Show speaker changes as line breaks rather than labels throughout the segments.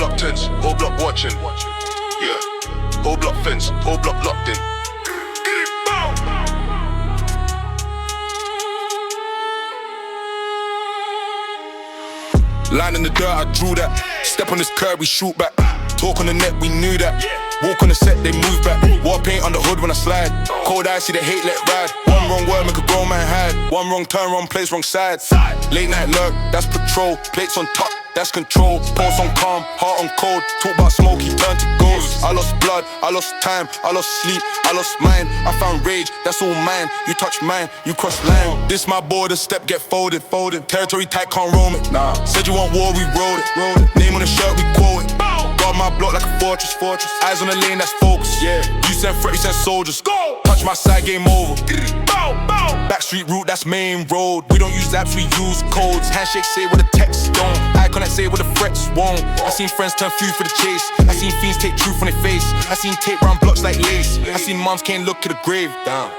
block tense, whole block watching. Yeah, whole block fence, whole block locked in. Line in the dirt, I drew that. Step on this curb, we shoot back. Talk on the net, we knew that. Walk on the set, they move back. War paint on the hood when I slide. Cold eyes, see the hate, let ride. One wrong word, make a grown man hide. One wrong turn, wrong place, wrong side. Late night lurk, that's patrol. Plates on top, that's control. Pulse on calm, heart on cold. Talk about smoke, he turned to ghost. I lost blood, I lost time, I lost sleep, I lost mind. I found rage, that's all mine. You touch mine, you cross line. This my border, step get folded. Territory tight, can't roam it. Said you want war, we rode it. Name on the shirt, we quote it. Guard my block like a fortress. Eyes on the lane, that's focus. Yeah, you send threat, you send soldiers. Go! Touch my side, game over. Backstreet route, that's main road. We don't use apps, we use codes. Handshake say what the text don't. Eye connect say what the threats won't. I seen friends turn few for the chase. I seen fiends take truth on their face. I seen tape round blocks like lace. I seen moms can't look to the grave.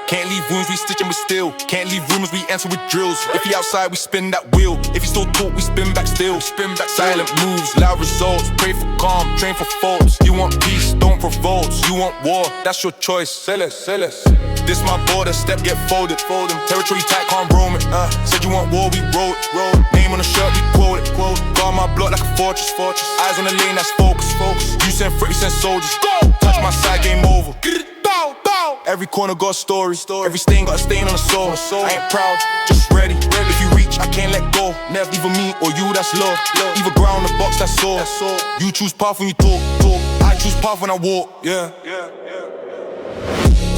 Can't leave wounds, we stitch and we still. Can't leave rumors, we answer with drills. If he outside, we spin that wheel. If he still talk, we spin back still. Silent moves, loud results. Pray for calm, train for faults. You want peace, don't provoke. You want war, that's your choice. Say less. This my border, step get folded. Territory tight, can't roam it. Said you want war, we rode it. Name on the shirt, we quote it. Guard my block like a fortress. Eyes on the lane, that's focus. You send threat, you send soldiers. Go! Touch my side, game over. Every corner got a story. Every stain got a stain on the soul. I ain't proud, just ready. If you reach, I can't let go. Never either me or you, that's low. Either ground the box, that's all. You choose path when you talk. I choose path when I walk. Yeah.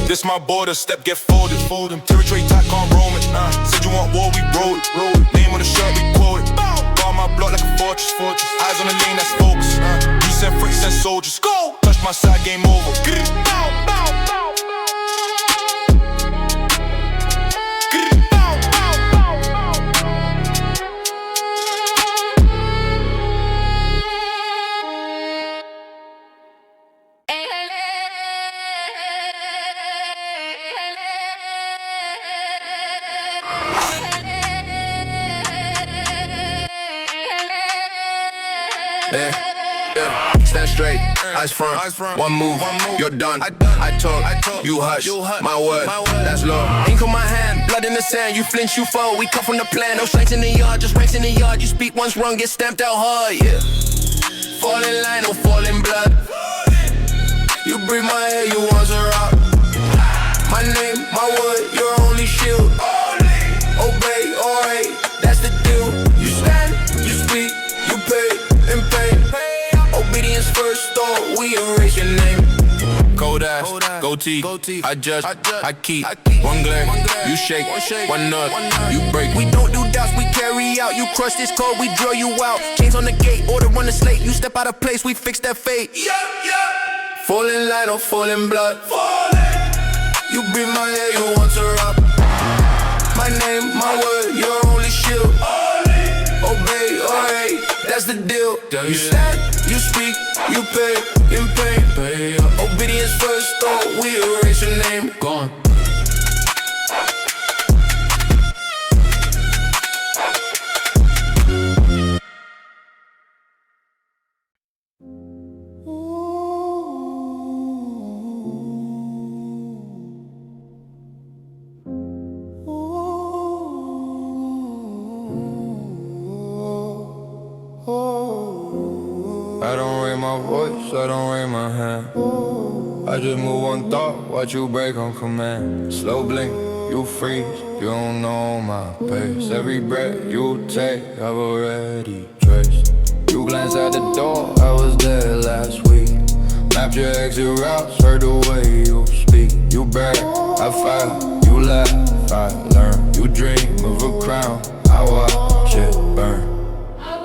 This my border, step get folded. Territory tight, can't roam it. Said you want war, we rode it. Name on the shirt, we quote it. Guard my block like a fortress. Eyes on the lane, that's focus. You send threat, you send soldiers. Go! Touch my side, game over. Stand straight, eyes front, one move, you're done. I talk, you hush, my word, that's love. Ink on my hand, blood in the sand, you flinch, you fall. We come from the plan, no strengths in the yard, just ranks in the yard. You speak once wrong, get stamped out hard, yeah. Fall in line, no fall in blood. You breathe my air, you want to rock. My name, my word, your only shield. Obey, alright, that's the deal. You stand, you speak, you pay, and pay. Obedience first, thought we erase your name. Cold ass, goatee, I judge, I keep. One glare, you shake, one nut, you break. We don't do doubts, we carry out. You crush this code, we draw you out. Chains on the gate, order on the slate. You step out of place, we fix that fate. Fall in line or fall in blood. You breathe my air, you want to rock. My name, my word, your only shield. Obey, alright, that's the deal. You stand, you speak, you pay, in pain. Obedience first, thought we erase your name. Gone.
I don't raise my voice, I don't raise my hand. I just move one thought, watch you break on command. Slow blink, you freeze, you don't know my pace. Every breath you take, I've already traced. You glance at the door, I was there last week. Mapped your exit routes, heard the way you speak. You brag, I fight, you laugh, I learn. You dream of a crown, I watch it burn. I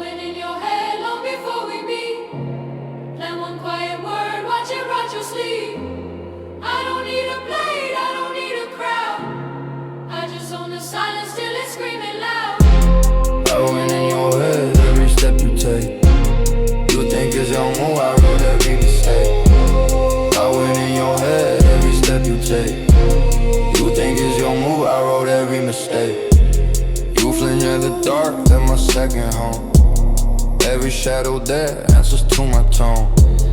went in your head every step you take. You think it's your move, I wrote every mistake. I went in your head every step you take. You think it's your move, I wrote every mistake. You flinch at the dark, that's my second home. Every shadow there answers to my tone.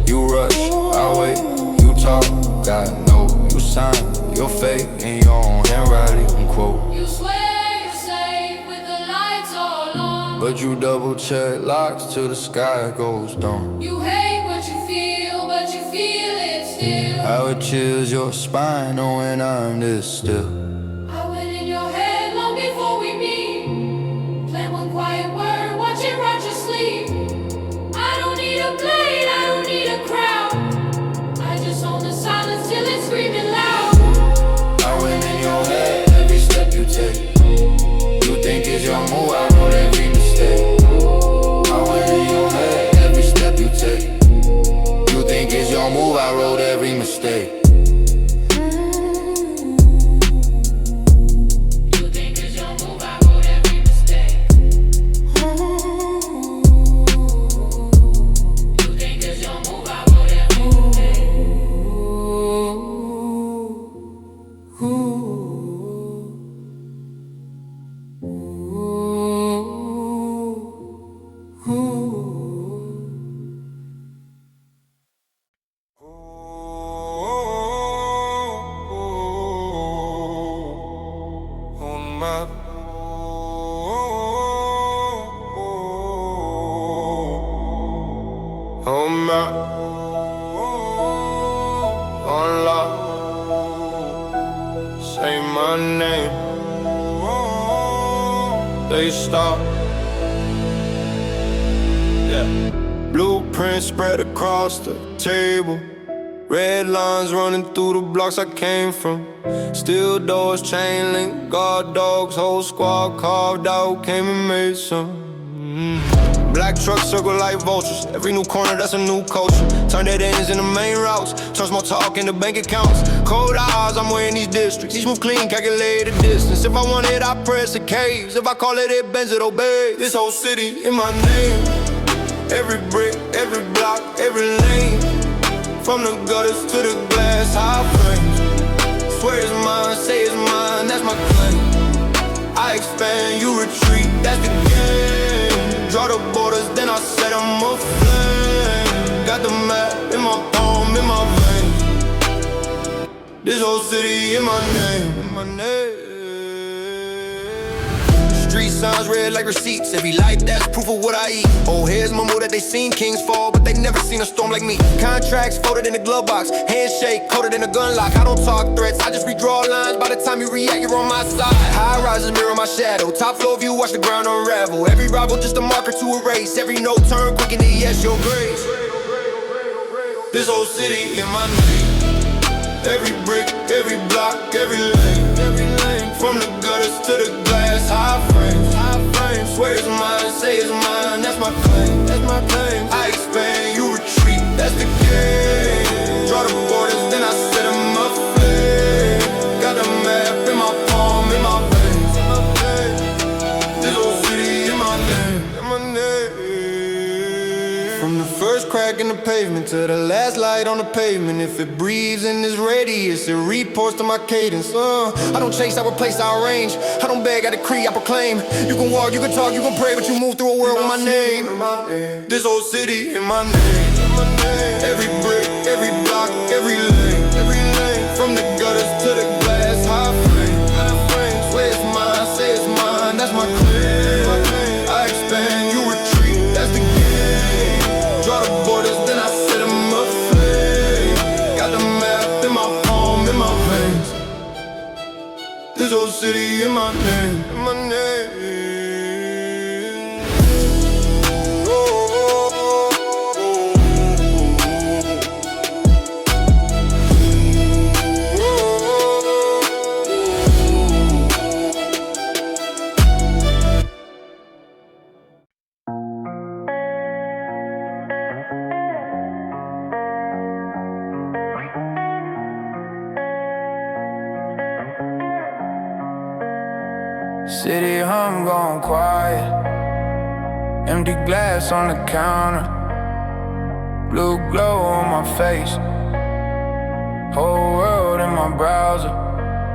You rush, I wait, you talk. God know you sign your fate in your own handwriting quote.
You swear you're safe with the lights all on,
but you double check locks till the sky goes down.
You hate what you feel, but you feel it still.
How it chills your spine knowing I'm this still.
I went in your head long before we meet. Plant one quiet word, watch it rot your sleep. I don't need a blade, I don't need a crowd. I just own the silence till it's screaming loud.
I went in your head every step you take. You think it's your move, I wrote every mistake. I went in your head every step you take. You think it's your move, I wrote every mistake.
You think it's your move, I wrote every mistake. You think it's your move, I wrote every mistake.
Say my name. They stop. Yeah. Blueprints spread across the table. Red lines running through the blocks I came from. Steel doors, chain link, guard dogs, whole squad carved out, came and made some. Black trucks circle like vultures. Every new corner, that's a new culture. Turn dead ends into main routes. Turn small talk into bank accounts. Cold eyes, I'm wearing these districts. Each move clean, calculate the distance. If I want it, I press the caves. If I call it, it bends, it obeys. This whole city in my name. Every brick, every block, every lane. From the gutters to the glass, high frames. Swear it's mine, say it's mine, that's my claim. I expand, you retreat, that's the game. Draw the borders, then I set them aflame. Got the map in my palm, in my veins. This whole city in my name, in my name. Street signs red like receipts. Every life that's proof of what I eat. Old heads mumble that they seen kings fall, but they never seen a storm like me. Contracts folded in the glove box, handshake coded in a gun lock. I don't talk threats, I just redraw lines. By the time you react, you're on my side. High rises mirror my shadow. Top floor view, watch the ground unravel. Every rival just a marker to erase. Every note turn quick in the yes, your grace. This whole city in my name. Every brick, every block, every lane. From the gutters to the glass, high frames. Swear it's mine, say it's mine, that's my claim. I expand, you retreat, that's the game. Draw the borders, then I set them aflame. Got the map in my palm, in my veins. This whole city in my name. From the first crack in the pavement to the last light on the pavement. If it breathes in this radius, it reports to my cadence. I don't chase, I replace, I arrange. I don't beg, I decree, I proclaim. You can walk, you can talk, you can pray, but you move through a world with my name. This whole city in my name. Every brick, every block, every lane. From the gutters to the glass, high frame. Swear it's mine, say it's mine, that's my claim. I expand, you retreat, that's the game. Draw the borders, then I set them aflame. Got the map in my palm, in my veins. This whole city in my name, City hum gone quiet. Empty glass on the counter. Blue glow on my face. Whole world in my browser.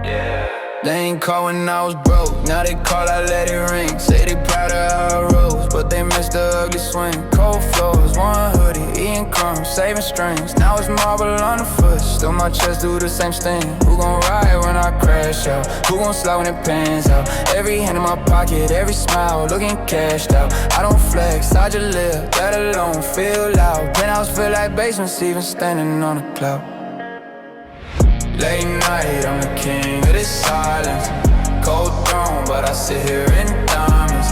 Yeah. They ain't call when I was broke, now they call, I let it ring. Say they proud of how I rose, but they missed the ugly swing. Cold floors, one hoodie, eating crumbs, saving strings. Now it's marble on the foot, still my chest do the same thing. Who gon' ride when I crash out? Who gon' slide when it pans out? Every hand in my pocket, every smile, looking cashed out. I don't flex, I just live, let alone feel loud. Penthouse feel like basements, even standing on a cloud. Late night, I'm the king of this silence. Cold throne, but I sit here in diamonds.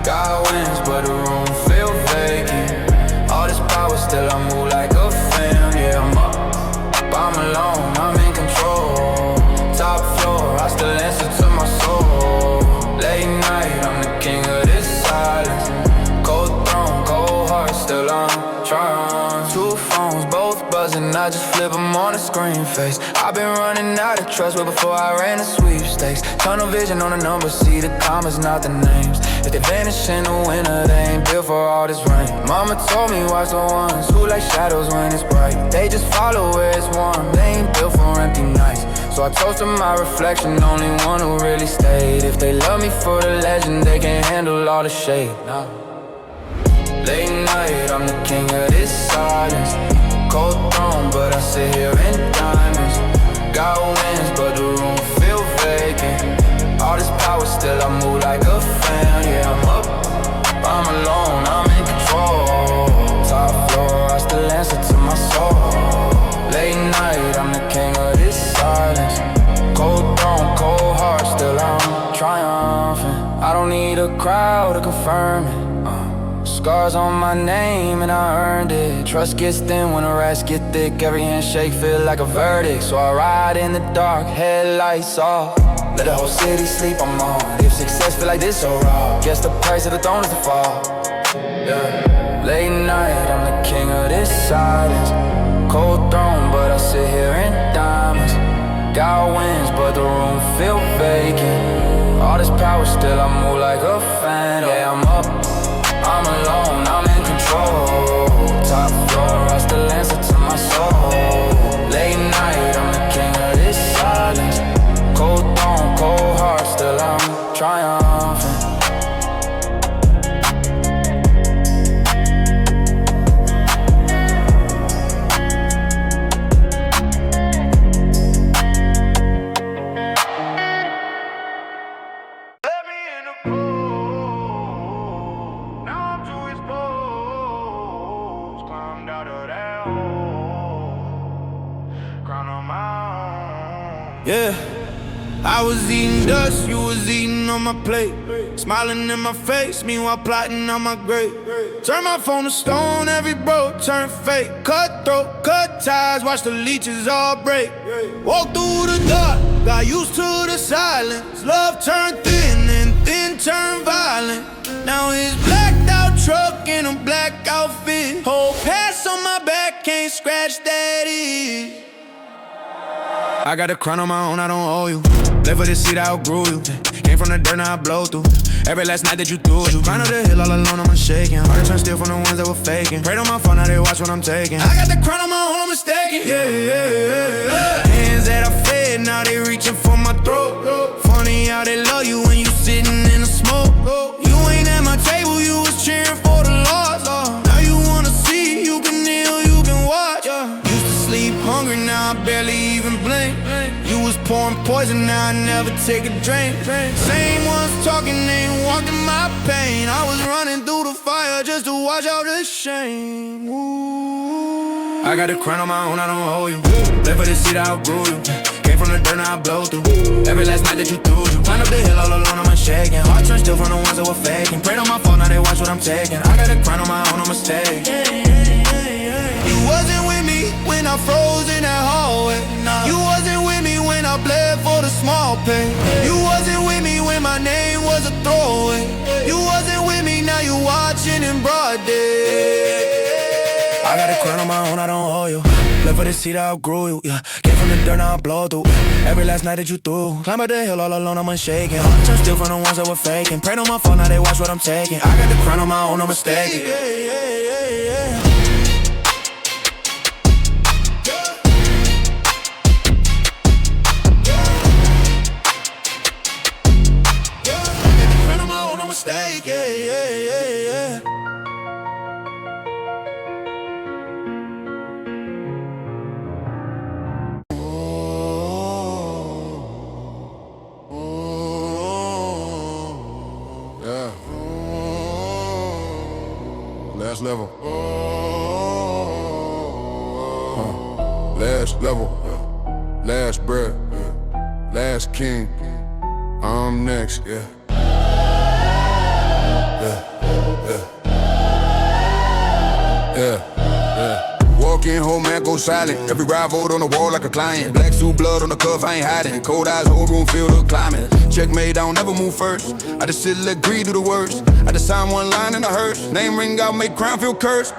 God wins, but the room feel vacant. All this power, still I move like a fan. Yeah, I'm up, I'm alone, I'm in control. Top floor, I still answer to my soul. Late night, I'm the king of this silence. Cold throne, cold heart, still I'm trying. Two phones, both buzzing, I just flip them on the screen face. I've been running out of trust way before I ran the sweepstakes. Tunnel vision on the numbers, see the commas, not the names. If they vanish in the winter, they ain't built for all this rain. Mama told me watch the ones who like shadows when it's bright. They just follow where it's warm, they ain't built for empty nights. So I toast to my reflection, only one who really stayed. If they love me for the legend, they can't handle all the shade. Nah. Late night, I'm the king of this silence. Cold throne, but I sit here in diamonds. God wins, but the room feel vacant. All this power, still I move like a fan. Yeah, I'm up, I'm alone, I'm in control. Top floor, I still answer to my soul. Late night, I'm the king of this silence. Cold throne, cold heart, still I'm triumphant. I don't need a crowd to confirm it. Scars on my name and I earned it. Trust gets thin when the rats get thick. Every handshake feel like a verdict. So I ride in the dark, headlights off. Let the whole city sleep, I'm on. If success feel like this so raw, guess the price of the throne is the fall. Yeah. Late night, I'm the king of this silence. Cold throne, but I sit here in diamonds. God wins, but the room feel vacant. All this power, still I move like a fan. Yeah, I'm up, I'm alone, I'm in control. Top floor, I still answer to my soul. Late night, I'm the king of this silence. Cold throne, cold heart, still I'm triumphant.
Yeah, I was eating dust, you was eating on my plate. Smiling in my face, meanwhile plotting on my grave. Turn my phone to stone, every bro turn fake. Cutthroat, cut ties, watch the leeches all break. Walk through the dark, got used to the silence. Love turned thin and thin turned violent. Now it's blacked out truck in a black outfit. Whole pass on my back, can't scratch that itch. I got the crown on my own, I don't owe you. Live for this seat, I outgrew you. Came from the dirt, now I blow through. Every last night that you threw it. Climb up the hill all alone, I'm shaking. Heart turned still from the ones that were faking. Prayed on my phone, now they watch what I'm taking. I got the crown on my own, I'm mistaken. Yeah. Hands that I fed, now they reaching for my throat. Funny how they love you when you sitting in the smoke. You ain't at my table, you was cheering for the loss. Now you wanna see, you can kneel, you can watch. Used to sleep hungry, now I barely even blink. You was pouring poison, now I never take a drink. Same ones talking, they ain't walking my pain. I was running through the fire just to watch out the shame. Ooh. I got the crown on my own, I don't owe you. Live for this seat, I outgrew you. Came from the dirt, now I blow through. Every last night that you threw you. Climb up the hill all alone, I'm shaking. Heart turned still from the ones that were faking. Prayed on my phone, now they watch what I'm taking. I got the crown on my own, I'm mistaken. You wasn't with me when I froze in that hallway. You wasn't with me when I bled for the small pain. You wasn't with me when my name was a throwaway. You wasn't with me, now you watching in broad day. I got a crown on my own, I don't owe you. Live for this seat, I outgrew you. Yeah, came from the dirt, now I blow through. Every last night that you threw. Climb up the hill all alone, I'm unshaken. Heart turned still from the ones that were faking. Prayed on my phone, now they watch what I'm taking. I got the crown on my own, I'm mistaken. Yeah.
last level. Last level, last breath, last king. I'm next, yeah. Walk in, whole man go silent. Every rival on the wall like a client. Black suit, blood on the cuff, I ain't hiding. Cold eyes, whole room feel the climate. Checkmate, I don't never move first. I just sit, let greed do the worst. I just sign one line in a hearse. Name ring out, make crown feel cursed.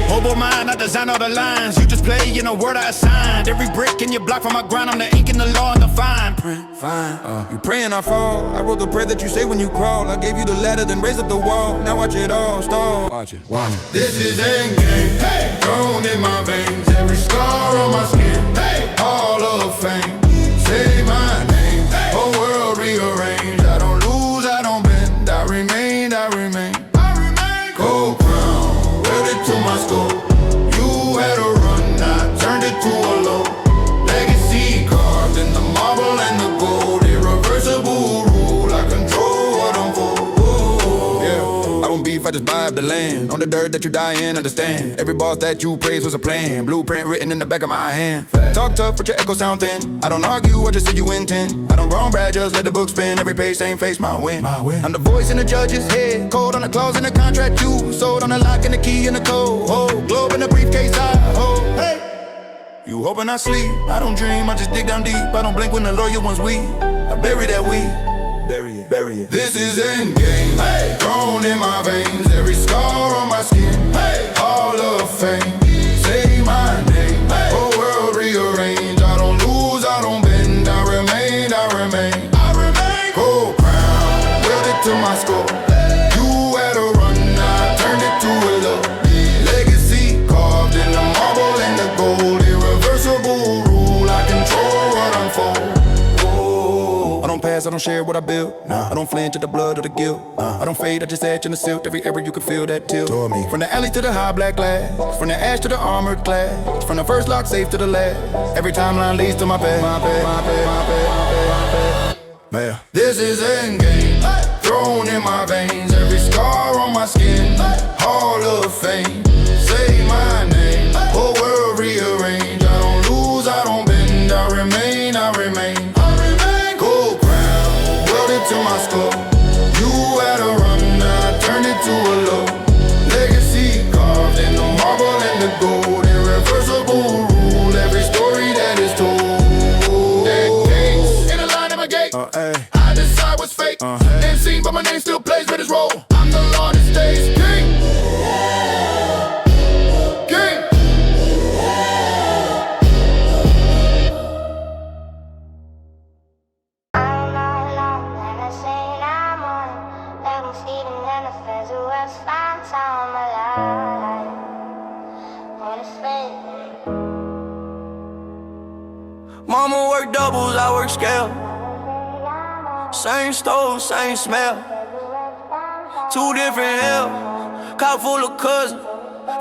Hobo mind, I design all the lines. You just play in a word I assigned. Every brick in your block from my grind, I'm the ink in the law and the fine print. Fine.
You praying I fall. I wrote the prayer that you say when you crawl. I gave you the ladder, then raised up the wall. Now watch it all stall. Watch it. Watch it.
This is endgame. Hey, thrown in my veins. Every scar on my skin. Hey, Hall of Fame. Say my name. Hey. Whole world rearranged. I don't lose, I don't bend. I remain, I remain. I remain. Gold crown, welded to my skull. You had a run, I turned it to a low. Legacy carved in the marble and the gold. Irreversible rule, I control what unfolds.
Yeah, I don't beef, I just vibe the land. On the dirt that you die in, understand. Every boss that you praise was a plan. Blueprint written in the back of my hand. Talk tough, but your echo sound thin. I don't argue, I just say you intend. I don't wrong brag, just let the book spin. Every page, same face, my win. I'm the voice in the judge's head. Code on the clause in the contract you sold on the lock and the key in the code. Oh, globe in the briefcase I hold. Hey, you hoping I sleep? I don't dream, I just dig down deep. I don't blink when the lawyer wants weed. I bury that weed. Bury it. This is endgame. Hey, thrown in my veins. Every scar on my skin. Hey, Hall of Fame. Say my name. Hey, whole world rearranged. I don't lose, I don't bend. I remain, I remain. I remain. Gold crown, welded to my skull. You had a run, I turned it to a low. Legacy carved in the marble and the gold. Irreversible rule, I control what unfolds. I don't pass, I don't share what I build. I don't flinch at the blood or the guilt. I don't fade, I just etch in the silk. Every era you can feel that tilt. From the alley to the high black glass. From the ash to the armored class. From the first lock safe to the last. Every timeline leads to my path. Man. This is endgame. Thrown in my veins. Every scar on my skin. Hall of Fame. Say my name. Whole world rearranged. I don't lose, I don't bend. I remain, I remain. To my skull, you had a run, I turned it to a low. Legacy carved in the marble and the gold. Irreversible rule, every story that is told. Decades in a line at my gate. I decide what's fake. Ain't seen, but my name still plays with his role. I'm the Lord that stays king.
Mama work doubles, I work scale. Same stove, same smell. Two different hells. Cup full of cousins,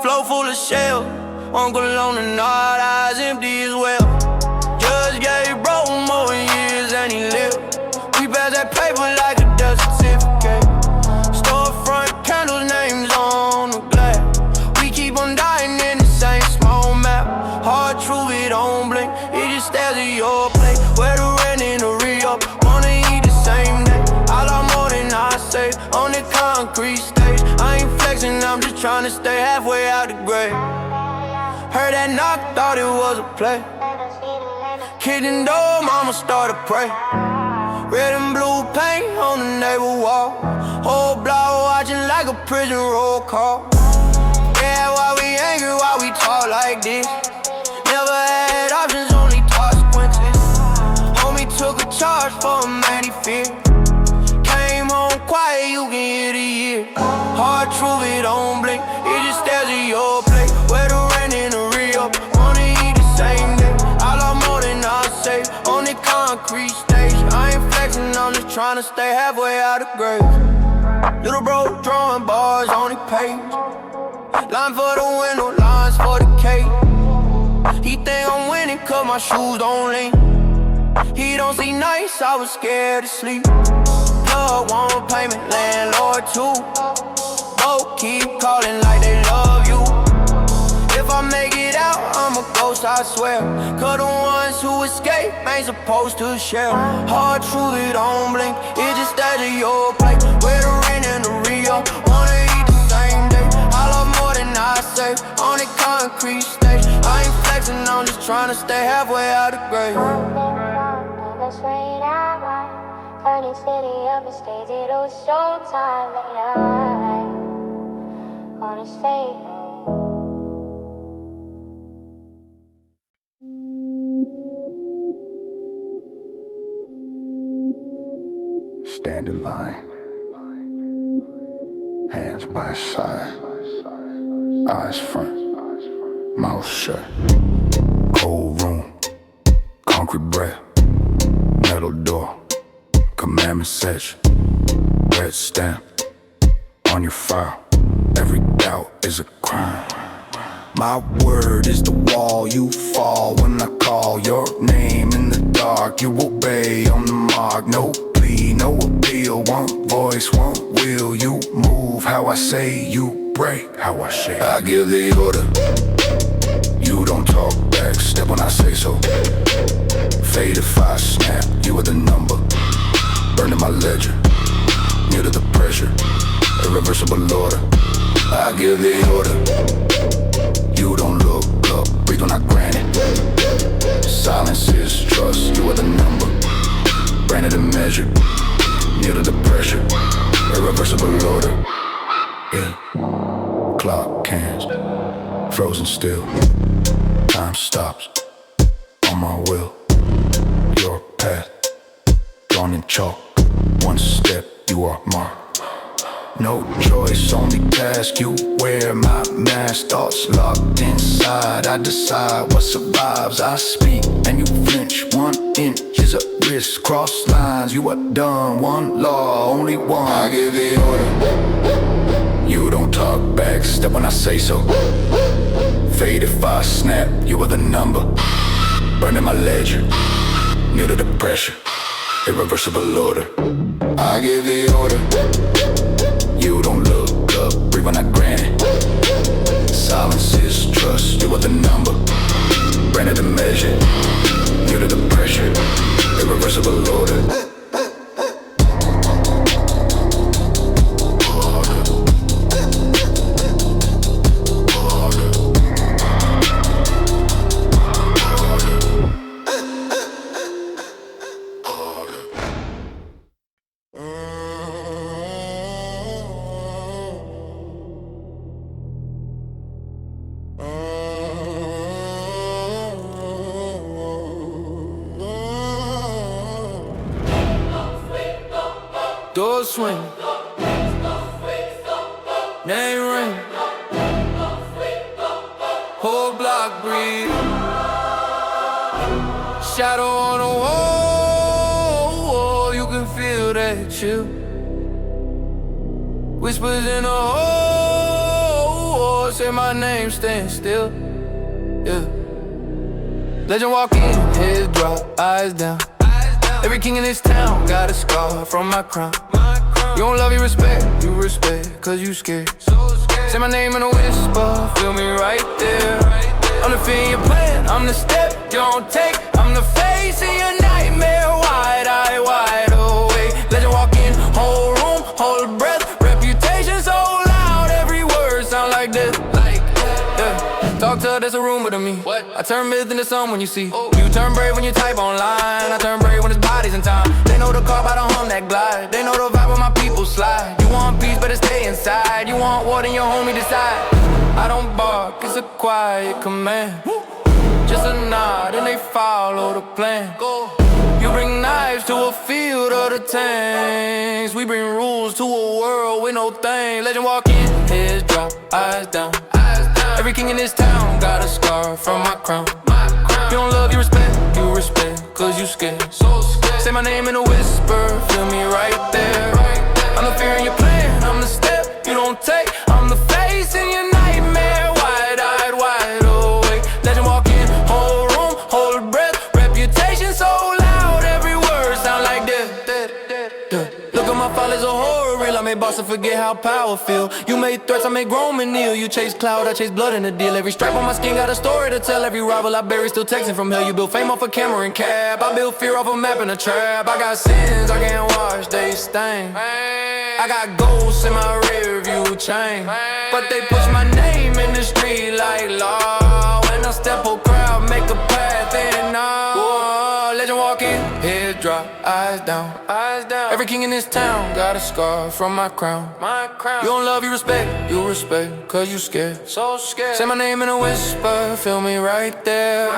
flow full of shells. Uncle on the nod, eyes empty as well. Judge gave bro more years than he lived. We pass that paper like a death certificate. Storefront candles, names on the glass. We keep on dying in the same small map. Hard truth, it don't blink. It just stares at your plate. Where the rent and the re-up, wanna eat the same day. I lost more than I saved on the concrete stage. I ain't flexing, I'm just trying to stay halfway out the grave. Heard that knock, thought it was a play. Kid in door, mama started pray. Red and blue paint on the neighbor wall. Whole block watching like a prison roll call. Yeah, why we angry, why we talk like this? Never had options, only consequences. Homie took a charge for a man he feared. Came home quiet, you can hear the year. Hard truth, it don't blink, it just stares at your plate. Where the rent and the re-up, wanna eat the same day. I lost more than I saved on the concrete stage. I ain't flexing, I'm just trying to stay halfway out the grave. Little bro drawing bars on the page. Line for the window, lines for the cake. He think I'm winning cause my shoes don't lean. He don't see nice, I was scared to sleep. Plug one payment, landlord too. hope keep calling like they love you. If I make it out, I'm a ghost, I swear. Cause the ones who escape ain't supposed to share. Hard truth, it don't blink, it just stays at your plate. Where the rain and the Rio, wanna eat the same day. I love more than I say, on the concrete stage. I ain't flexing, I'm just trying to stay halfway out the grave. Turning city up and stage it was showtime tonight. On the stage.
Stand in line, hands by side, eyes front, mouth shut. Cold room, concrete breath, metal door, commandment section, red stamp on your file. Every doubt is a crime. My word is the wall, you fall when I call your name in the dark. You obey on the mark, no plea, no appeal. One voice, one will. You move how I say, you break how I shake. I give the order, you don't talk back. Step when I say so. Fade if I snap, you are the number. Burning my ledger, new to the pressure. Irreversible order, I give the order. You don't look up, breathe when I grant it. Silence is trust, you are the number. Branded and measured, near to the pressure. Irreversible order. Yeah. Clock hands, frozen still. Time stops, on my will. Your path, drawn in chalk. One step, you are marked. No choice, only task. You wear my mask. Thoughts locked inside. I decide what survives. I speak and you flinch. 1 inch is a risk. Cross lines, you are done. One law, only one. I give the order, you don't talk back. Step when I say so. Fade if I snap, you are the number. Burning my ledger, new to the pressure. Irreversible order, I give the order. You don't look up, breathe when I grant it. Silence is trust, you are the number. Branded and measured, new to the pressure. Irreversible order.
Door swing, name ring, whole block breathe. Shadow on the wall, you can feel that chill. Whispers in the hole, say my name, stand still. Yeah. Legend walk in, head drop, eyes down. Every king in this town got a scar from my crown. You don't love, you respect, cause you scared. Say my name in a whisper, feel me right there. I'm the fear you're playing, I'm the step you don't take. I'm the face in your nightmare, wide eye, wide awake. Legend walk in, whole room, hold breath. Reputation so loud, every word sound like this. Yeah. Talk to her, there's a rumor to me. What? I turn myth into some when you see. You turn brave when you type online. I turn brave when it's bodies in time. They know the car by the hum that glide. They know the vibe when my people slide. You want peace, better stay inside. You want war, then your homie decide. I don't bark, it's a quiet command. Just a nod and they follow the plan. You bring knives to a field of the tanks. We bring rules to a world with no thing. Legend walk in, heads drop, eyes down. Every king in this town got a scar from my crown. You don't love, you respect, cause you scared. Say my name in a whisper, feel me right there. I'm the fear in your plan, I'm the step you don't take. I'm the face in your nightmare, wide-eyed, wide awake. Legend walk in, whole room, hold breath. Reputation so loud, every word sound like death. Look at my fall, it's a horror reel. I made cross and forget how power feel. You made threats, I made grown men kneel. You chase cloud, I chase blood in the deal. Every stripe on my skin got a story to tell. Every rival I bury still texting from hell. You build fame off a camera and cap. I build fear off a map and a trap. I got sins I can't wash, they stain. I got ghosts in my rear view chain, but they push my name in the street like law. When I step a crowd, make a path and all. Legend walk in, head drop, eyes down, eyes down. Every king in this town got a scar from my crown. You don't love, you respect, cause you scared. So scared. Say my name in a whisper, feel me right there.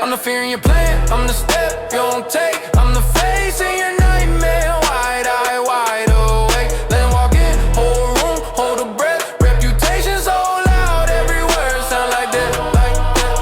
I'm the fear in your plan, I'm the step you don't take. I'm the face in your nightmare, wide eye, wide awake. Let him walk in, whole room, hold a breath. Reputation so loud, every word sound like that, like that.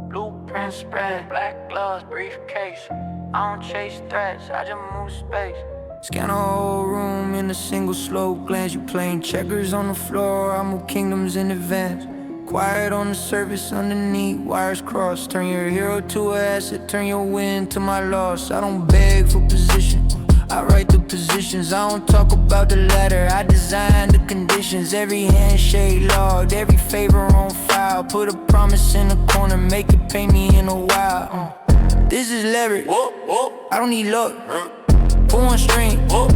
Blueprint spread, black gloves, briefcase. I don't chase threats, I just move space. Scan a whole room in a single slow glance. You playing checkers on the floor, I move kingdoms in advance. Quiet on the surface, underneath, wires cross. Turn your hero to an asset, turn your win to my loss. I don't beg for position, I write the positions. I don't talk about the ladder, I design the conditions. Every handshake logged, every favor on file. Put a promise in the corner, make it pay me in a while. This is leverage, I don't need luck. Pull one string, whole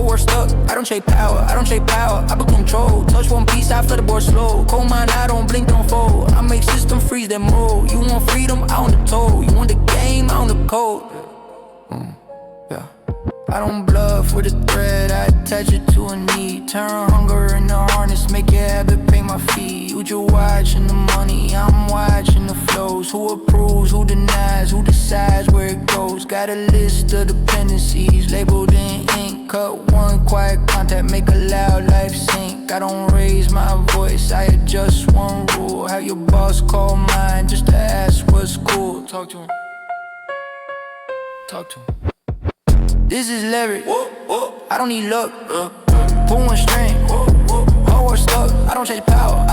world stuck. I don't chase power, I put control. Touch one piece, I flip the board slow. Cold mind, I don't blink, don't fold. I make system freeze that mold. You want freedom, I on the toe. You want the game, I on the code. Yeah. I don't bluff with a thread, I attach it to a need. Turn hunger into harness, make your habit pay my fee. You just watching the money, I'm watching the flows. Who approves, who denies, who decides where it goes. Got a list of dependencies, labeled in ink. Cut one quiet contact, make a loud life sync. I don't raise my voice, I adjust one rule. Have your boss call mine, just to ask what's cool. Talk to him. Talk to him. This is leverage, I don't need luck. Pull one string, whole world stuck. I don't chase power,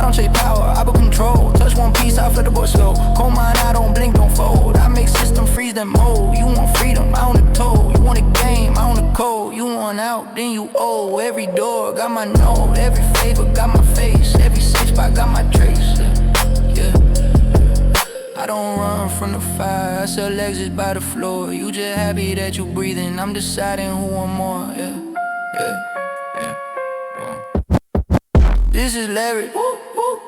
I put control. Touch one piece, I flip the board slow. Cold mind, I don't blink, don't fold. I make system freeze that mold. You want freedom, I on the toe. You want a game, I on the code. You want out, then you owe. Every door got my node, every favor got my face. Every safe spot got my trace. I don't run from the fire, I sell exits by the floor. You just happy that you breathing, I'm deciding who I'm more. This is leverage,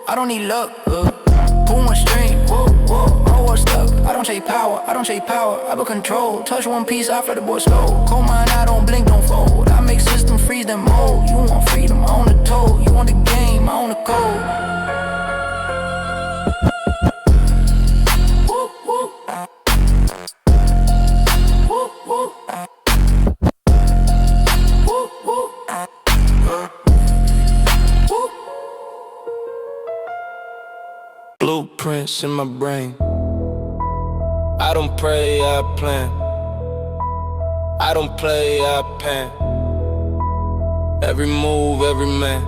I don't need luck. Pull one string, whole world stuck. I don't chase power, I put control. Touch one piece, I flip the board slow. Cold mind, I don't blink, don't fold. I make system freeze that mold. You want freedom, I on the toe. You want the game, I on the code. Blueprints in my brain. I don't pray, I plan. I don't play, I pan. Every move, every man.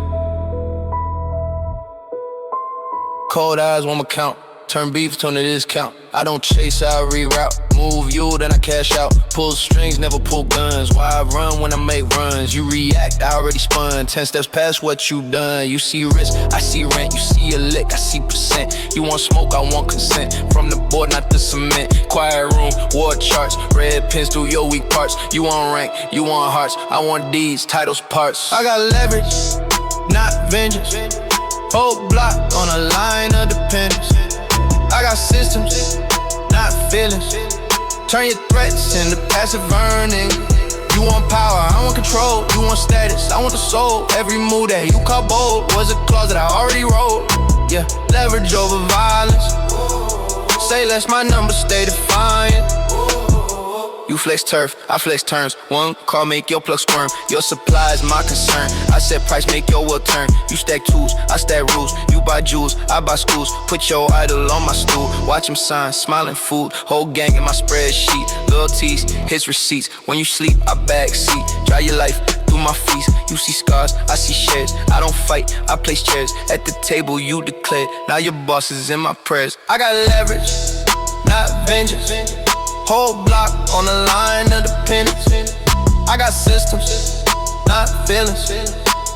Cold eyes, one account. Turn beef to a discount. I don't chase, I reroute. Move you, then I cash out. Pull strings, never pull guns. Why I run when I make runs? You react, I already spun. 10 steps past what you done. You see risk, I see rent. You see a lick, I see percent. You want smoke, I want consent. From the board, not the cement. Quiet room, war charts. Red pins through your weak parts. You want rank, you want hearts. I want deeds, titles, parts. I got leverage, not vengeance. Whole block on a line of dependence. I got systems, not feelings. Turn your threats into passive earning. You want power, I want control. You want status, I want the soul. Every move that you call bold was a clause that I already wrote. Yeah, leverage over violence. Say less, my numbers stay defiant. You flex turf, I flex turns. One call make your plug squirm. Your supply is my concern. I set price, make your will turn. You stack tools, I stack rules. You buy jewels, I buy schools. Put your idol on my stool. Watch him sign, smiling food. Whole gang in my spreadsheet. Loyalties, his receipts. When you sleep, I backseat. Drive your life through through my feast. You see scars, I see shares. I don't fight, I place chairs. At the table you declared, now your boss is in my prayers. I got leverage, not vengeance. Whole block on the line of dependence. I got systems, not feelings.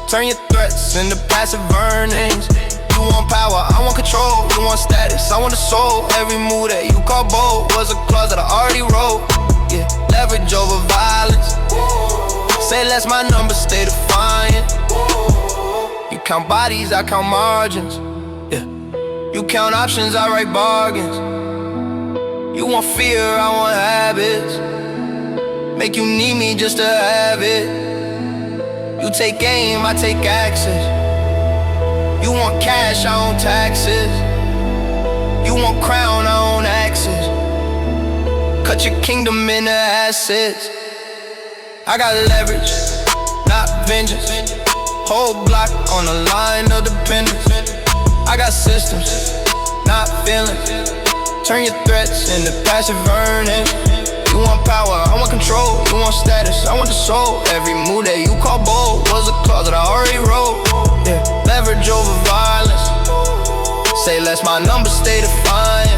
Turn your threats into passive earnings. You want power, I want control. You want status, I want the soul. Every move that you call bold was a clause that I already wrote. Yeah, leverage over violence. Say less, my numbers stay defiant. You count bodies, I count margins. Yeah, you count options, I write bargains. You want fear, I want habits. Make you need me just to have it. You take aim, I take access. You want cash, I own taxes. You want crown, I own access. Cut your kingdom into assets. I got leverage, not vengeance. Whole block on the line of dependence. I got systems, not feelings. Turn your threats into passive earnings. You want power, I want control. You want status, I want the soul. Every move that you call bold was a clause that I already wrote. Yeah, leverage over violence. Say less, my numbers stay defiant.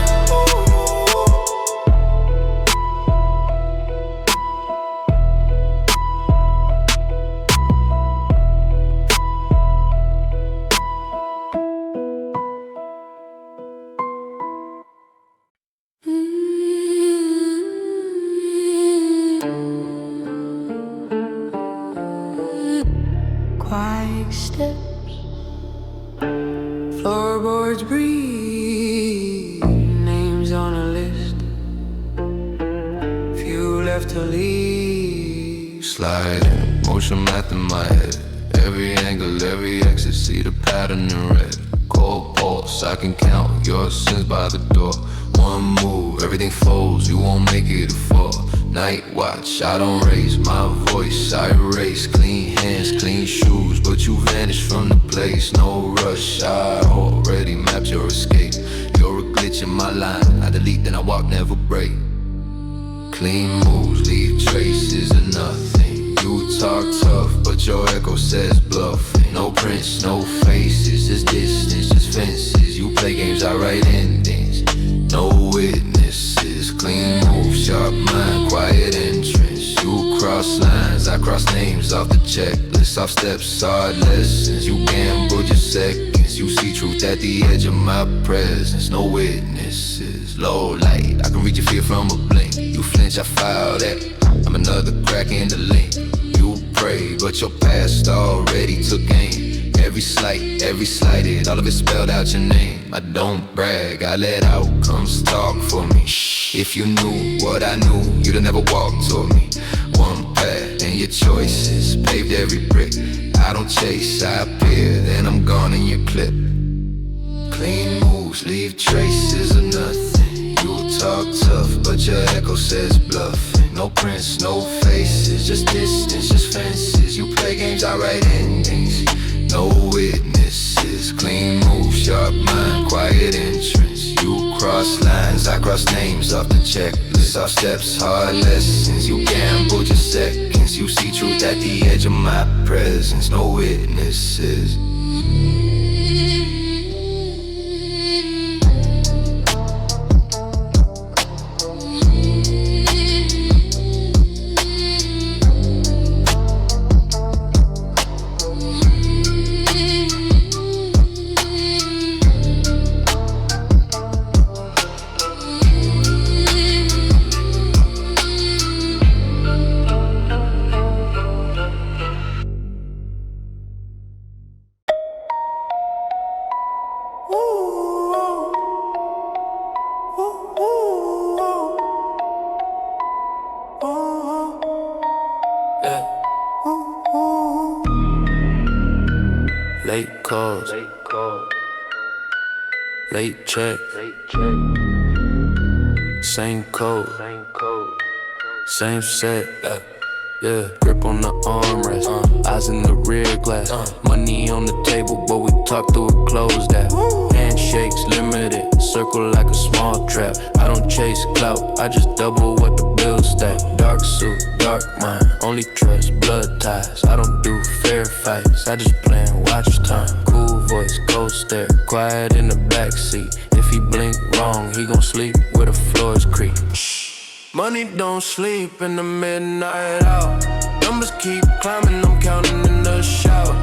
Quiet steps, floorboards breathe. Names on a list, few left to leave.
Sliding, motion math in my head. Every angle, every exit, see the pattern in red. Cold pulse, I can count your sins by the door. One move, everything folds, you won't make it a fall. Night watch, I don't raise my voice, I erase. Clean hands, clean shoes, but you vanished from the place. No rush, I already mapped your escape. You're a glitch in my line, I delete then I walk, never break. Clean moves, leave traces of nothing. You talk tough, but your echo says bluffing. No prints, no faces, just distance, just fences. You play games, I write endings. No witnesses, clean moves, sharp mind, quiet entrance. You cross lines, I cross names off the checklist. Off steps, hard lessons. You gamble your seconds. You see truth at the edge of my presence. No witnesses, low light, I can read your fear from a blink. You flinch, I file that, I'm another crack in the link. You pray, but your past already took aim. Every slighted, all of it spelled out your name. I don't brag, I let outcomes talk for me. If you knew what I knew, you'd have never walked toward me. One path and your choices paved every brick. I don't chase, I appear, then I'm gone in your clip. Clean moves, leave traces of nothing. You talk tough, but your echo says bluffing. No prints, no faces, just distance, just fences. You play games, I write endings. No witnesses, clean moves, sharp mind, quiet entrance. You cross lines, I cross names off the checklist. Off steps, hard lessons. You gamble your seconds. You see truth at the edge of my presence. No witnesses.
Late calls, late check, same code, same set, yeah. Grip on the armrest, eyes in the rear glass. Money on the table, but we talk through it closed that. Handshake shakes, limited, circle like a small trap. I don't chase clout, I just double what the bills stack. Dark suit, dark mind, only trust blood ties. I don't do fair fights, I just play and watch time. Cool voice, cold stare, quiet in the backseat. If he blink wrong, he gon' sleep where the floors creak. Money don't sleep in the midnight hour. Numbers keep climbing, I'm counting in the shower.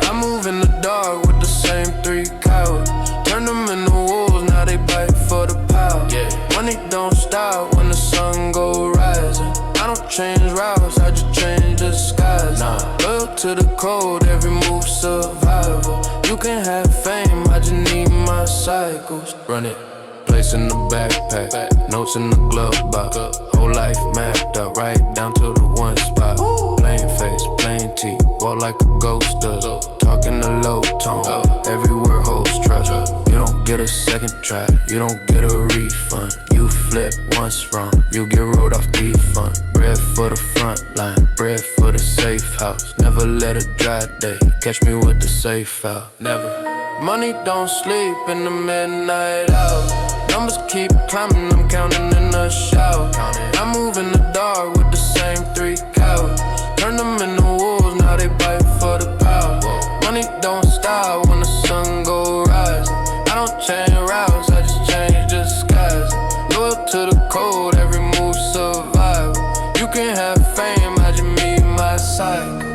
I move in the dark with the same 3 cowards. Turn them into wolves, now they bite for the power. Money don't stop when the sun go rising. I don't change routes, I just change disguise. Loyal to the code, every move survival. You can have fame, I just need my cycles. Run it. Place in the backpack, notes in the glove box. Whole life mapped out, right down to the one spot. Plain face, plain teeth, walk like a ghost does. Talking a low tone, every word holds trust. You don't get a second try, you don't get a refund. You flip once wrong, you get rolled off defund. Bread for the front line, bread for the safe house. Never let a dry day catch me with the safe out. Never. Money don't sleep in the midnight hour. Numbers keep climbing, I'm counting in the shower. I move in the dark with the same 3 cowards. Turn them into wolves, now they bite for the power. Money don't stop when the sun go rising. I don't change routes, I just change disguise. Loyal to the code, every move survival. You can have fame, I just meet my cycle.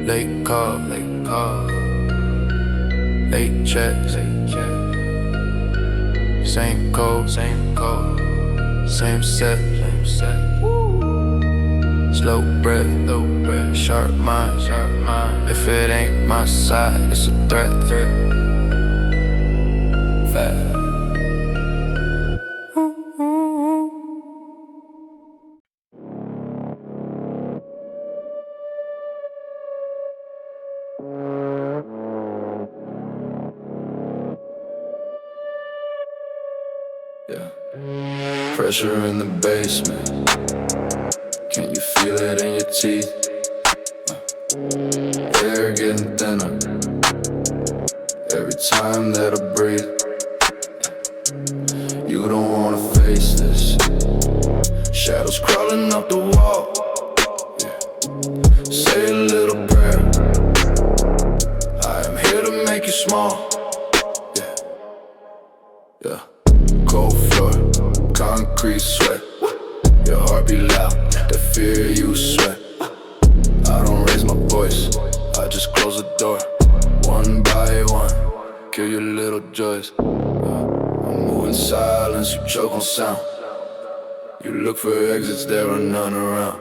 Late call, late checks. Same code, same set. Slow breath, sharp mind. If it ain't my side, it's a threat. Fast.
Pressure in the basement. Can you feel it in your teeth? Air getting thinner every time that I breathe. You don't wanna face this. Shadows crawling up the wall. Say a little prayer. I am here to make you small. Cold floor, concrete sweat. Your heart be loud, the fear you sweat. I don't raise my voice, I just close the door. One by one, kill your little joys. I'm moving silence, you choke on sound. You look for exits, there are none around.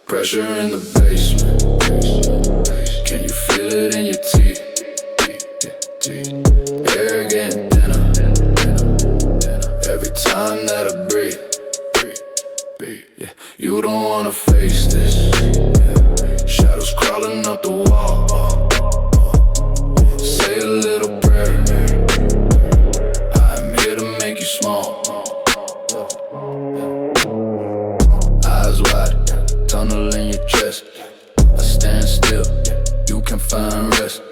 Pressure in the basement. Can you feel it in your teeth? Air getting thinner every time that I breathe. You don't wanna face this. Shadows crawling up the wall. Say a little prayer. I'm here to make you small. Eyes wide, tunnel in your chest. I stand still, you can find rest.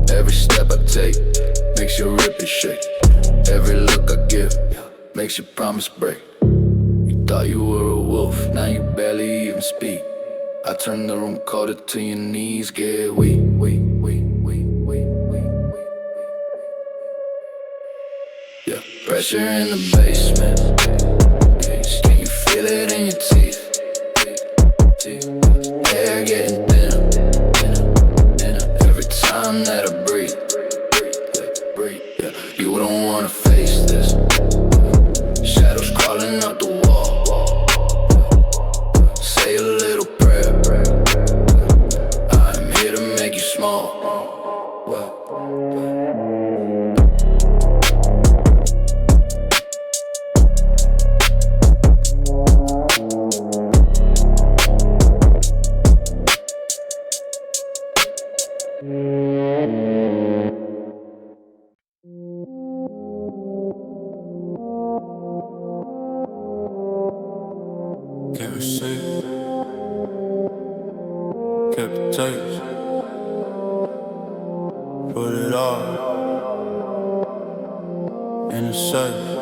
Every step I take makes your ribs shake. Every look I give makes your promise break. You thought you were a wolf, now you barely even speak. I turn the room colder till your knees get weak. Yeah, pressure in the basement. Can you feel it in your teeth? Air getting thinner every time that I breathe. Yeah, you don't wanna face this. Shadows crawling up the wall. Say a little prayer. I'm here to make you small.
takes. Put it all in a safe.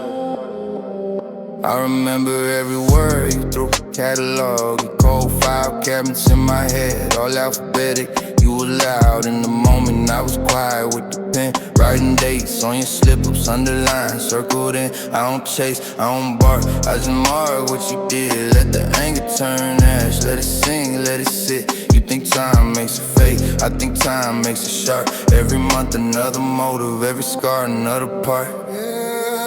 I remember every word you threw, catalog. You cold 5 cabinets in my head, all alphabetic. You were loud in the moment, I was quiet with the pen. Writing dates on your slip-ups, underlined, circled in. I don't chase, I don't bark, I just mark what you did. Let the anger turn ash, let it sing, let it sit. You think time makes it fake, I think time makes it sharp. Every month another motive, every scar another part.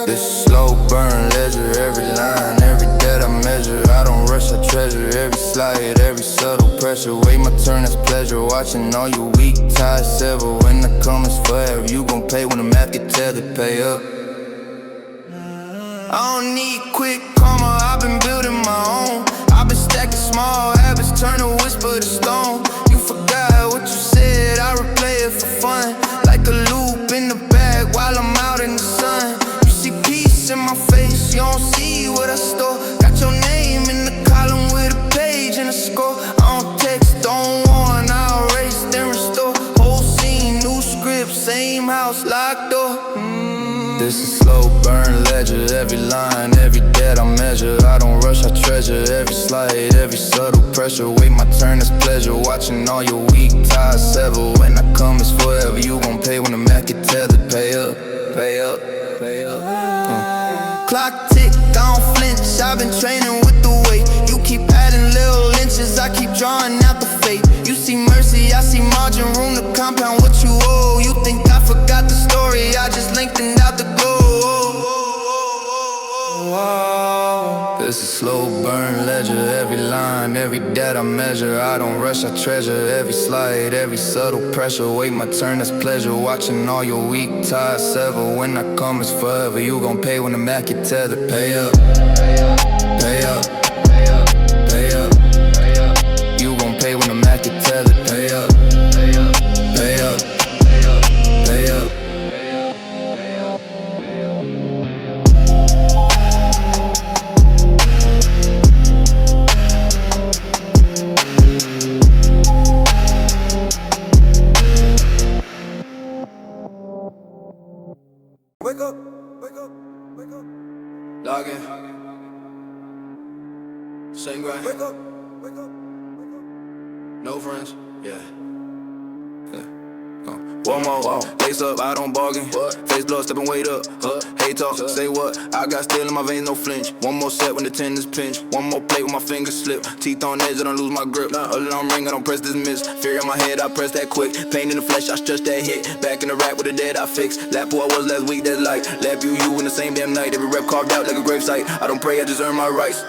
This is slow burn ledger, every line, every debt I measure. I don't rush, I treasure every slide, every subtle pressure. Wait my turn, that's pleasure. Watching all your weak ties sever. When I come, it's forever. You gon' pay when the math get tethered, pay up. I don't need quick karma, I've been building my own. I've been stacking small habits, turn a whisper to stone. You forgot what you said, I replay it for fun. Like a loop in the bag while I'm out in the sun. See peace in my face, you don't see what I store. Got your name in the column with a page and a score. I don't text, don't warn, I'll erase then restore. Whole scene, new script, same house, locked door. This is slow burn ledger, every line, every debt I measure. I don't rush, I treasure every slide, every subtle pressure. Wait my turn, it's pleasure. Watching all your weak ties sever. When I come, it's forever. You gon' pay when the math get tethered. Pay up, pay up. Clock tick, I don't flinch. I've been training with the weight. You keep adding little inches, I keep drawing out the fate. You see mercy, I see margin, room to compound what you owe. You think I forgot the story, I just lengthened out the glow. This is slow burn ledger, every line, every debt I measure. I don't rush, I treasure every slide, every subtle pressure. Wait my turn, that's pleasure. Watching all your weak ties sever. When I come, it's forever. You gon' pay when the math get tethered. Pay up, pay up, pay up, pay up. You gon' pay when the math get tethered. Pay up, pay up, pay up, pay up.
Wake up, wake up, wake up.
Log in. Same grind.
Wake up, wake up, wake up.
No friends. Yeah. One more, lace up, I don't bargain. Face blood, stepping weight up. Hey talk, say what? I got steel in my veins, no flinch. One more set when the tendons pinch. One more plate when my fingers slip. Teeth on edge, I don't lose my grip. Alarm ring, I don't press dismiss. Fear in my head, I press that quick. Pain in the flesh, I stretch that hit. Back in the rack with the dead, I fix. Lap who I was last week, that's light. Lap you in the same damn night. Every rep carved out like a gravesite. I don't pray, I just earn my rights.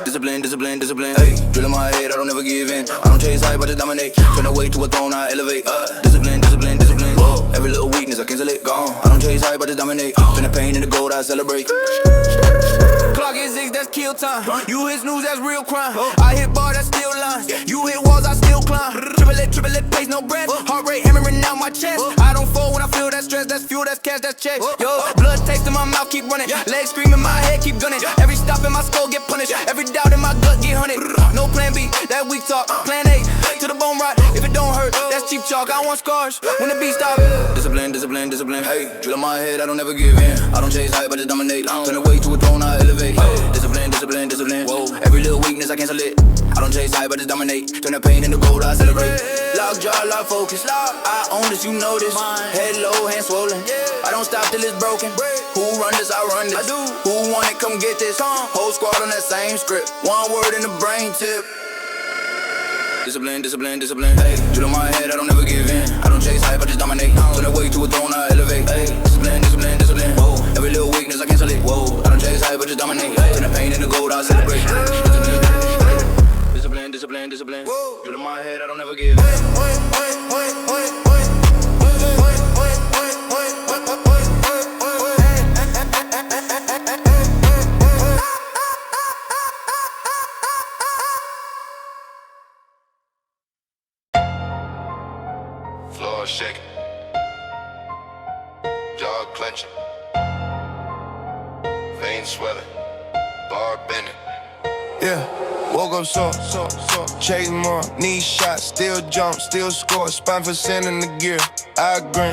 Discipline, discipline, discipline. Hey, drill in my head, I don't ever give in. I don't chase hype, I just dominate. Turn away to a throne, I elevate. Discipline, discipline, discipline. Whoa. Every little weakness, I cancel it, gone. I don't chase hype, I just dominate. Turn the pain into gold, I celebrate.
Clock is 6, that's kill time. You hit snooze, that's real crime. I hit bar, that's still lines. You hit walls, I still climb. Triple it, pace, no breath. Heart rate hammering out my chest. I don't fall when I feel that stress. That's fuel, that's cash, that's checks. Yo, blood taste in my mouth, keep running. Legs screaming, my head keep gunning. Every stop in my skull get punished. Every doubt in my gut get hunted. No plan B, that weak talk. Plan A, to the bone rot. If it don't hurt, that's cheap chalk. I want scars when the beat stop.
Discipline, discipline, discipline. Hey, drill in my head, I don't ever give in. I don't chase hype, I just dominate. Turn away to a throne, I elevate. Discipline, discipline, discipline. Whoa, every little weakness, I cancel it. I don't chase hype, I just dominate. Turn the pain into gold, I celebrate.
Lock jaw, lock focus. I own this, you know this. Head low, hand swollen. I don't stop till it's broken. Who run this? I run this. Who want it? Come get this. Whole squad on that same script. One word in the brain tip.
Discipline, discipline, discipline. Hey, drill in my head, I don't ever give in. I don't chase hype, I just dominate. Turn away to a throne, I elevate. Hey, discipline, discipline, discipline. Whoa, every little weakness, I cancel it. Whoa, I don't chase hype, I just dominate. Turn the pain into gold, I celebrate. Discipline, discipline, discipline. Drill in my head, I don't ever give in.
Floor shaking, jaw clenching, veins swelling, bar bending, Yeah, woke up sore, chase more, knee shots, still jump, still score, spine for sand in the gear. I grin,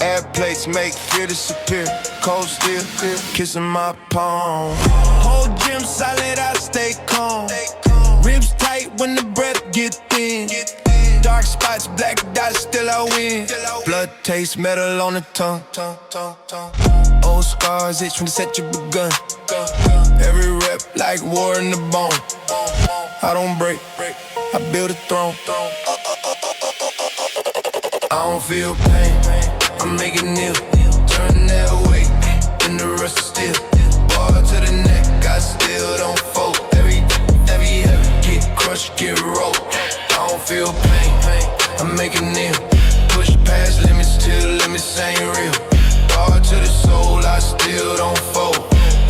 add plates, make fear disappear. Cold steel, kissing my palm. Whole gym solid, I stay calm. Ribs tight when the breath get thin. Dark spots, black dots, still I win. Blood taste, metal on the tongue. Old scars itch when the set you begun. Every rep like war in the bone. I don't break, I build a throne. I don't feel pain, I'm making new. Turn that weight, and the rest is still. Ball to the neck, I still don't fold. Every get crushed, get rolled. I don't feel pain, I'm making new. Push past limits till limits ain't real. Ball to the soul, I still don't fold.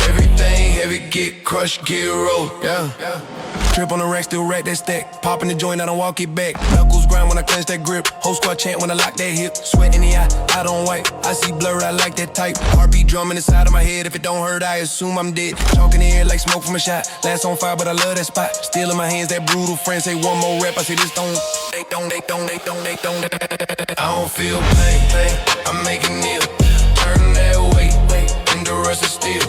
Everything heavy, get crushed, get rolled. Yeah. Trip on the rack, still rack that stack. Pop in the joint, I don't walk it back. Knuckles grind when I clench that grip. Whole squad chant when I lock that hip. Sweat in the eye, I don't wipe. I see blur, I like that type. Heartbeat drumming inside of my head. If it don't hurt, I assume I'm dead. Talk in the air like smoke from a shot. Last on fire, but I love that spot. Still in my hands, that brutal friend. Say one more rep, I say this don't. They don't. I don't feel pain, I'm making it. Turn that weight, and the rest is still.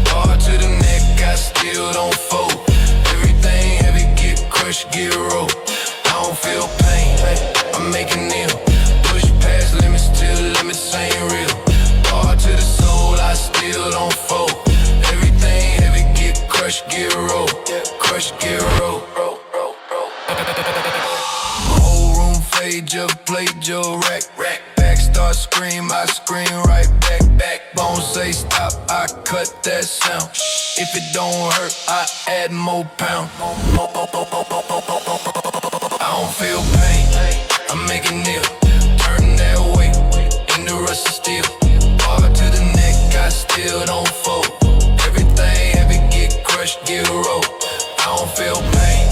Hard to the neck, I still don't fold. Crush, get rolled. I don't feel pain, I'm making ill. Push past limits till limits ain't real. Hard to the soul, I still don't fold. Everything heavy, get crushed, get rolled. Crush, get rolled. Whole room fade, just play, just rack. Back start scream, I scream right back. Bone say stop, I cut that sound. If it don't hurt, I add more pound. I don't feel pain, I'm making ill. Turn that weight, and the rest is still. Hard to the neck, I still don't fold. Everything heavy, get crushed, get rolled. I don't feel pain,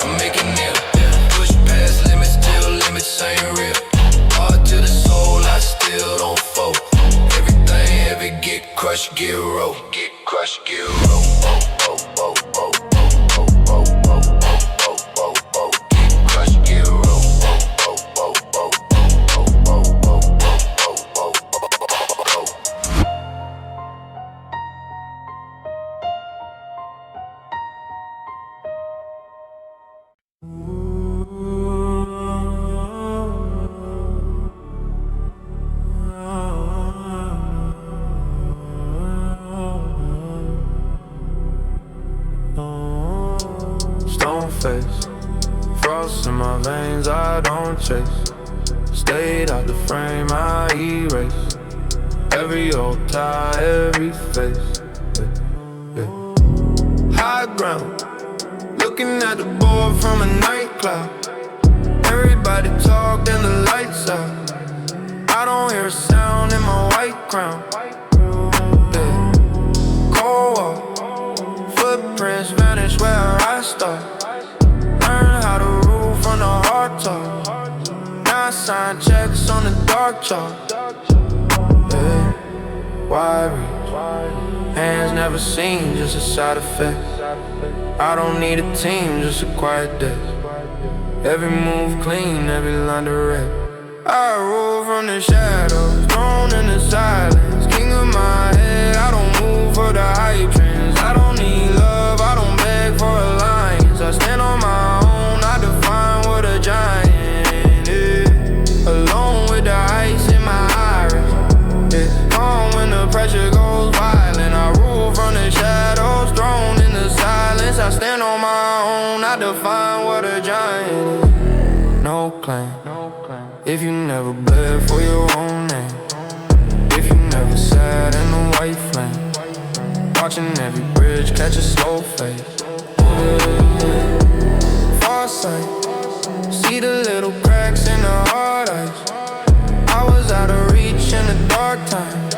I'm making ill. Push past limits till limits ain't real. Hard to the soul, I still don't fold. Everything heavy, get crushed, get rolled. Get crushed, get rolled. Frost in my veins, I don't chase. Stayed out the frame, I erase. Every old tie, every face. High ground, looking at the board from a nightclub. Everybody talk, then the lights out. I don't hear a sound in my white crown. Cold wall, footprints vanish where I start. Learn how to rule from the hard talk. Now I sign checks on the dark chalk. Why reach? Hands never seen, just a side effect. I don't need a team, just a quiet desk. Every move clean, every line direct. I rule from the shadows, thrown in the silence. King of my head, I don't move for the hype trends. I don't need love, I don't beg for alliance. I stand on my own, I define what a giant is. Alone with the ice in my iris. Calm when the pressure goes violent. I rule from the shadows, thrown in the silence. I stand on my own, I define what a giant is. No claim, if you never bled for your own name. If you never sat in the white flame. Watching every bridge catch a slow fade. Far sight, see the little cracks in the hard ice. I was out of reach in the dark time.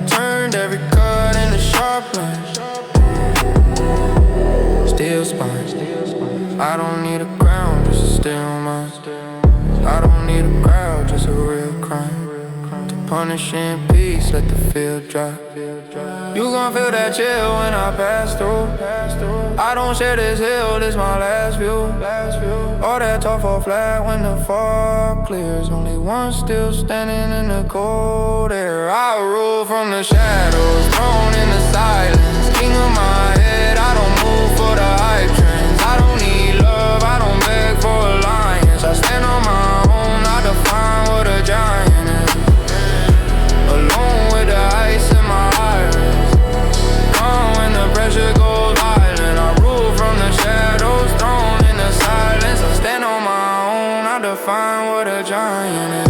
Turned every cut into sharp lines. Still spine, I don't need a crown, just a still mind. I don't need a crowd, just a real crime. To punish in peace, let the field dry. You gon' feel that chill when I pass through.
I don't share this hill, this my last view. All that talk fall flat when the fog clears. Only one still standing in the cold air. I rule from the shadows, thrown in the silence. King of my head, I don't move for the hype trains. I don't need love, I don't beg for alliance. I stand on my own, I define what a giant is. Alone with the ice in my eyes. Gone when the pressure goes violent. I rule from the shadows, thrown in the silence. I stand on my own, I define what a giant is.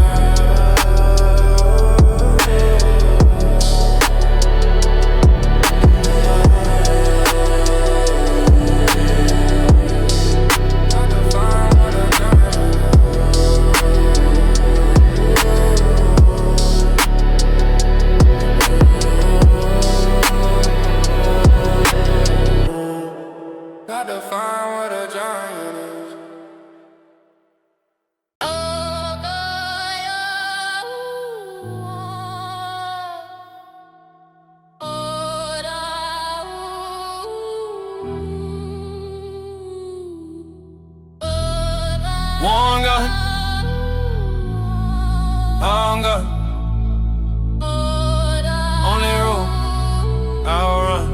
One gun, I'm gun. Only rule, I'll run.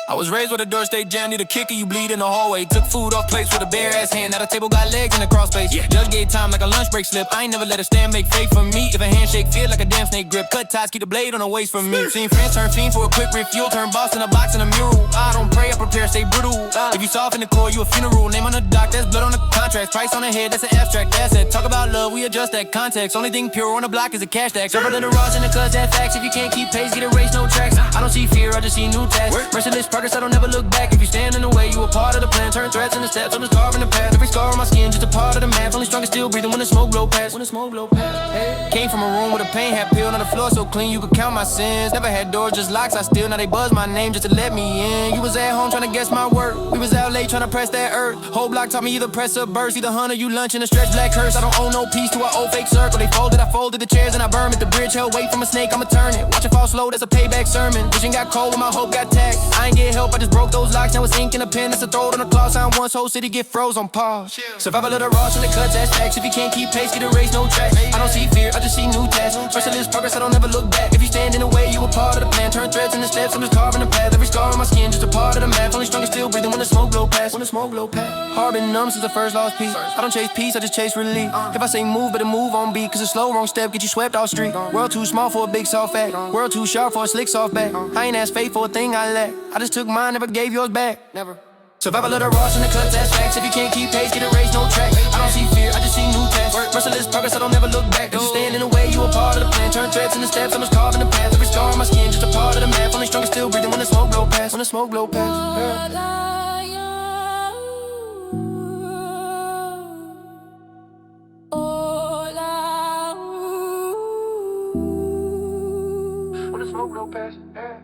I was raised with a door stay jammed, need a kicker, you bleed in the hallway. Took food off plates with a bare ass hand. Now the table got legs in the cross space. Judge gave time like a lunch break slip. I ain't never let a stand make fake for me. If a handshake feel like a damn snake grip, cut ties, keep the blade on the waist from me. Seen friends turn fiend for a quick refuel, turn boss in a box in a mural. I don't pray, I prepare, stay brutal. If you soft in the core, you a funeral. Name on the dock, that's blood on the contract. Price on the head, that's an abstract asset. Talk about love, we adjust that context. Only thing pure on the block is a cash tag. Serve a little Ross in the cuts, that facts. If you can't keep pace, get a race, no tracks. I don't see fear, I just see new tasks. Merciless progress, I don't never look back. If you stand in the way, you a part of the plan. Turn threats into steps, I'm just carving the path. Every scar on my skin, just a part of the math. Only strong and still breathing when the smoke blow past. Hey. Came from a room with a pain hat peeled on the floor so clean you could count my sins. Never had doors, just locks, I still. Now they buzz my name just to let me in. You was at home trying to guess my work. We was out late trying to press that earth. Whole block taught me either press or burst. Either hunt or you lunch in a stretch black curse. I don't owe no peace to an old fake circle. They folded, I folded the chairs and I burned at the bridge. Held weight from a snake, I'ma turn it. Watch it fall slow, that's a payback sermon. Vision got cold when my hope got tagged. I ain't get help, I just broke those locks. Now it's ink in a pen, that's a throw on the clock. Sign once, whole city get froze on pause. Survival of the Ross and the cuts, that's facts. If you can't keep pace, get a race, no track. I don't see fear, I just see new tasks. Merciless progress, I don't ever look back. If you stand in the way, you a part of the plan. Turn threads into steps, I'm just carving the path. Every scar on my skin, just a part of the math. Only strong and still breathing when the smoke blow past. Heart been numb since the first lost piece. I don't chase peace, I just chase relief. If I say move, better move on beat. Cause a slow wrong step get you swept off street. World too small for a big soft act. World too sharp for a slick soft back. I ain't asked fate for a thing I lack. I just took mine, never gave yours back. Never. Survival of the Ross and the cuts, that's facts. If you can't keep pace, get a race, no track. I don't see fear, I just see new tasks. Merciless progress, I don't ever look back. If you stand in the way, you a part of the plan. Turn threads into steps, I'm just carving the path. Every scar on my skin, just a part of the math. Only strong and still breathing when the smoke blow past. Yeah. When the smoke blow past, yeah.